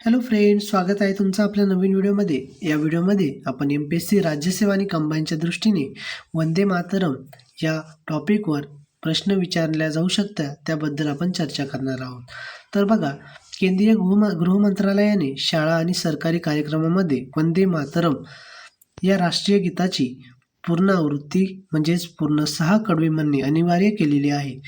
Hello friends, स्वागत आहे तुमचं आपल्या नवीन व्हिडिओमध्ये. या व्हिडिओमध्ये आपण MPSC राज्यसेवा आणि कंबाईनच्या दृष्टीने वंदे मातरम या टॉपिकवर प्रश्न विचारल्या जाऊ शकतात त्याबद्दल आपण चर्चा करणार आहोत. तर बघा, केंद्रीय गृह मंत्रालयाने शाळा आणि सरकारी कार्यक्रमामध्ये वंदे मातरम या राष्ट्रीय गीताची पूर्ण आवृत्ती म्हणजेच पूर्ण 6 कडवे म्हणणे अनिवार्य केलेले आहे.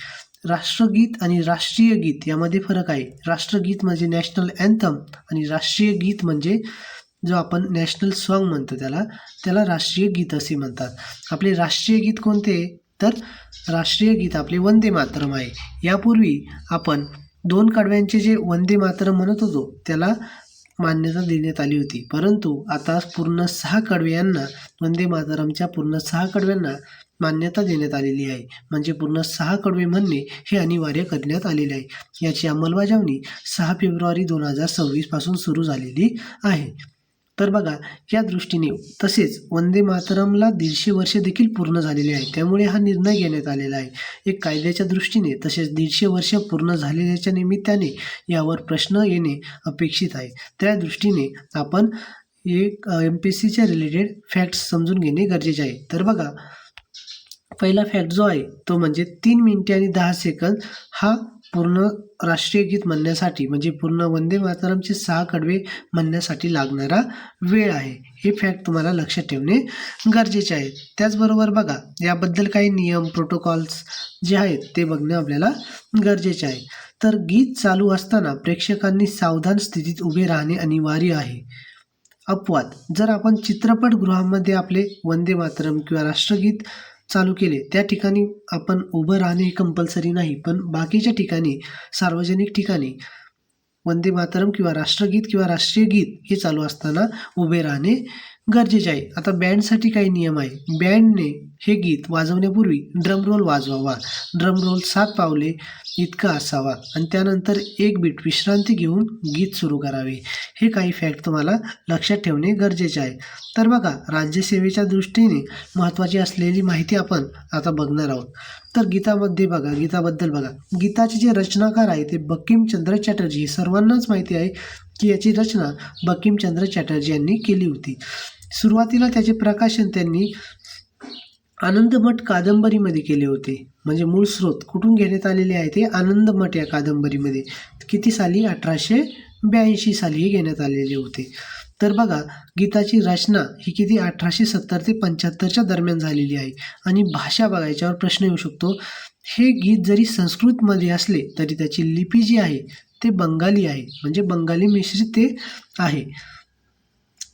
राष्ट्रगीत आणि राष्ट्रीय गीत यामध्ये फरक आहे. राष्ट्रगीत म्हणजे नॅशनल अँथम आणि राष्ट्रीय गीत म्हणजे जो आपण नॅशनल सॉन्ग म्हणतो त्याला राष्ट्रीय गीत असे म्हणतात. आपले राष्ट्रीय गीत कोणते? तर राष्ट्रीय गीत आपले वंदे मातरम आहे. यापूर्वी आपण 2 कडव्यांचे जे वंदे मातरम म्हणत होतो त्याला मान्यता देण्यात आली होती, परंतु आता पूर्ण 6 कडवे यांना वंदे मातरमच्या पूर्ण 6 कडव्यांना मान्यता देण्यात आलेली आहे. म्हणजे पूर्ण 6 कडवे म्हणणे हे अनिवार्य करण्यात आलेले आहे. याची अंमलबजावणी 6 फेब्रुवारी 2026 पासून सुरू झालेली आहे. तर बघा, या दृष्टीने तसेच वंदे मातरमला 150 वर्षे देखील पूर्ण झालेली आहे. त्यामुळे हा निर्णय घेण्यात आलेला आहे. एक कायद्याच्या दृष्टीने तसेच 150 वर्ष पूर्ण झालेल्याच्या निमित्ताने यावर प्रश्न येणे अपेक्षित आहे. त्या दृष्टीने आपण एक MPSCच्या रिलेटेड फॅक्ट्स समजून घेणे गरजेचे आहे. तर बघा, पहिला फॅक्ट जो आहे तो म्हणजे 3 मिनिटे आणि 10 सेकंद हा पूर्ण राष्ट्रीय गीत म्हणण्यासाठी म्हणजे पूर्ण वंदे मातरमचे 6 कडवे म्हणण्यासाठी लागणारा वेळ आहे. हे फॅक्ट तुम्हाला लक्षात ठेवणे गरजेचे आहे. त्याचबरोबर बघा, याबद्दल काही नियम प्रोटोकॉल्स जे आहेत ते बघणे आपल्याला गरजेचे आहे. तर गीत चालू असताना प्रेक्षकांनी सावधान स्थितीत उभे राहणे अनिवार्य आहे. अपवाद, जर आपण चित्रपटगृहामध्ये आपले वंदे मातरम किंवा राष्ट्रगीत चालू केले त्या ठिकाणी आपण उभं राहणे हे कंपल्सरी नाही, पण बाकीच्या ठिकाणी सार्वजनिक ठिकाणी वंदे मातरम किंवा राष्ट्रगीत किंवा राष्ट्रीय गीत हे चालू असताना उभे राहणे गरजेचे आहे. आता बँडसाठी काही नियम आहे. बँडने हे गीत वाजवण्यापूर्वी ड्रम रोल वाजवावा. ड्रम रोल 7 पावले इतका असावा आणि त्यानंतर 1 बीट विश्रांती घेऊन गीत सुरू करावे. हे काही फॅक्ट तुम्हाला लक्षात ठेवणे गरजेचे आहे. तर बघा, राज्यसेवेच्या दृष्टीने महत्त्वाची असलेली माहिती आपण आता बघणार आहोत. तर गीताबद्दल बघा, गीताचे जे रचनाकार आहे ते बंकिमचंद्र चॅटर्जी. हे सर्वांनाच माहिती आहे की याची रचना बंकिमचंद्र चॅटर्जी यांनी केली होती. सुरुवातीला त्याचे प्रकाशन त्यांनी आनंदमठ कादंबरीमध्ये केले होते. म्हणजे मूळ स्रोत कुठून घेण्यात आलेले आहे ते आनंदमठ या कादंबरीमध्ये. किती साली? 1882 साली हे घेण्यात आलेले होते. तर बघा, गीताची रचना ही किती 1870 ते 75च्या दरम्यान झालेली आहे. आणि भाषा बघा, याच्यावर प्रश्न येऊ शकतो. हे गीत जरी संस्कृतमध्ये असले तरी त्याची लिपी जी आहे ते बंगाली आहे, म्हणजे बंगाली मिश्रित ते आहे.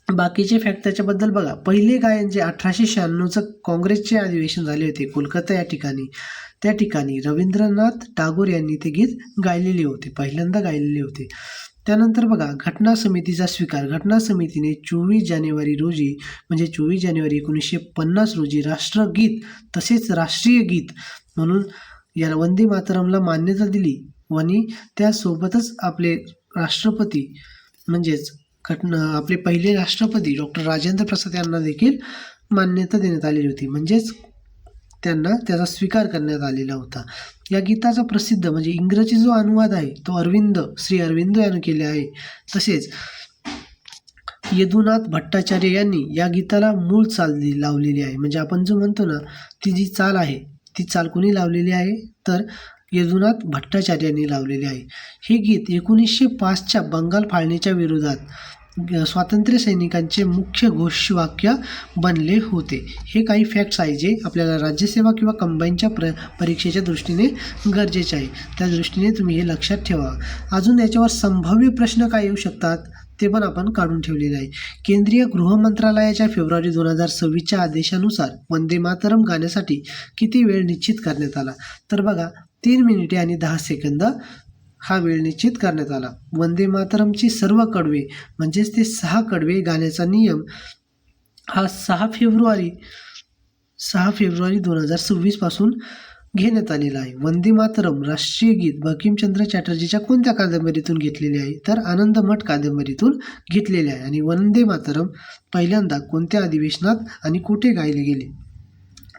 बाकीचे फॅक्ट त्याच्याबद्दल बघा, पहिले गायन जे 1896चं काँग्रेसचे अधिवेशन झाले होते कोलकाता या ठिकाणी, त्या ठिकाणी रवींद्रनाथ टागोर यांनी ते गीत गायलेले होते, पहिल्यांदा गायलेले होते. त्यानंतर बघा, घटना समितीचा स्वीकार. घटना समितीने 24 जानेवारी रोजी म्हणजे 24 जानेवारी 1950 रोजी राष्ट्रगीत तसेच राष्ट्रीय गीत म्हणून या वंदे मातरमला मान्यता दिली आणि त्यासोबतच आपले राष्ट्रपती म्हणजेच आपले पहिले राष्ट्रपती डॉक्टर राजेंद्र प्रसाद यांना देखील मान्यता देण्यात आलेली होती, म्हणजेच त्यांना त्याचा स्वीकार करण्यात आलेला होता. या गीताचा प्रसिद्ध म्हणजे इंग्रजी जो अनुवाद आहे तो श्री अरविंद यांनी केले आहे. तसेच यदुनाथ भट्टाचार्य यांनी या गीताला मूळ चाल लावलेली आहे. म्हणजे आपण जो म्हणतो ना, ती जी चाल आहे ती चाल कोणी लावलेली आहे? तर यदुनाथ भट्टाचार्य यांनी लावलेले आहे. हे गीत 1905च्या बंगाल फाळणीच्या विरोधात स्वातंत्र्य सैनिकांचे मुख्य घोषवाक्य बनले होते. हे काही फॅक्ट्स आहे जे आपल्याला राज्यसेवा किंवा कंबाईनच्या परीक्षेच्या दृष्टीने गरजेचे आहे. त्या दृष्टीने तुम्ही हे लक्षात ठेवा. अजून याच्यावर संभाव्य प्रश्न काय येऊ शकतात ते पण आपण काढून ठेवलेले आहे. केंद्रीय गृह मंत्रालयाच्या फेब्रुवारी 2026च्या आदेशानुसार वंदे मातरम गाण्यासाठी किती वेळ निश्चित करण्यात आला? तर बघा, 3 मिनिटे आणि 10 सेकंद हा वेळ निश्चित करण्यात आला. वंदे मातरमची सर्व कडवे म्हणजेच ते 6 कडवे गाण्याचा नियम हा 6 फेब्रुवारी 2026 पासून घेण्यात आलेला आहे. वंदे मातरम राष्ट्रीय गीत बंकिमचंद्र चॅटर्जीच्या कोणत्या कादंबरीतून घेतलेले आहे? तर आनंदमठ कादंबरीतून घेतलेले आहे. आणि वंदे मातरम पहिल्यांदा कोणत्या अधिवेशनात आणि कुठे गायले गेले?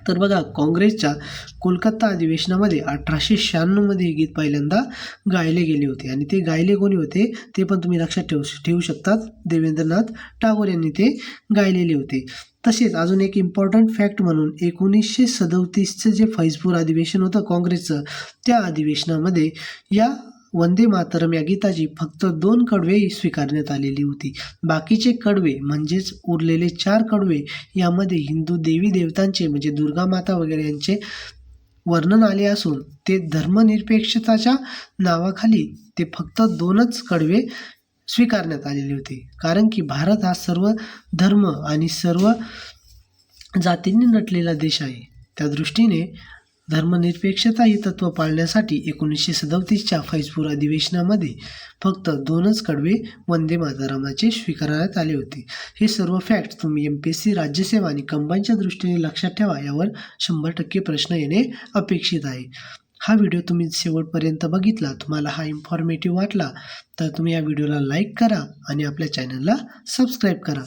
तर बघा, काँग्रेसच्या कोलकाता अधिवेशनामध्ये 1896 मध्ये हे गीत पहिल्यांदा गायले गेले होते आणि ते गायले कोणी होते ते पण तुम्ही लक्षात ठेवू शकतात. देवेंद्रनाथ टागोर यांनी ते गायलेले होते. तसेच अजून एक इम्पॉर्टंट फॅक्ट म्हणून 1937चं जे फैजपूर अधिवेशन होतं काँग्रेसचं, त्या अधिवेशनामध्ये या वंदे मातरम या गीताची फक्त 2 कडवे स्वीकारण्यात आलेली होती. बाकीचे कडवे म्हणजेच उरलेले 4 कडवे यामध्ये हिंदू देवी देवतांचे म्हणजे दुर्गा माता वगैरे यांचे वर्णन आले असून ते धर्मनिरपेक्षताच्या नावाखाली ते फक्त 2च कडवे स्वीकारण्यात आलेले होते. कारण की भारत हा सर्व धर्म आणि सर्व जातींनी नटलेला देश आहे. त्या दृष्टीने धर्मनिरपेक्षता ही तत्त्व पाळण्यासाठी 1937च्या फैजपूर अधिवेशनामध्ये फक्त 2च कडवे वंदे मातरमाचे स्वीकारण्यात आले होते. हे सर्व फॅक्ट्स तुम्ही MPSC राज्यसेवा आणि कंबाईनच्या दृष्टीने लक्षात ठेवा. यावर 100% प्रश्न येणे अपेक्षित आहे. हा व्हिडिओ तुम्ही शेवटपर्यंत बघितला, तुम्हाला हा इन्फॉर्मेटिव्ह वाटला तर तुम्ही या व्हिडिओला लाईक करा आणि आपल्या चॅनलला सबस्क्राईब करा.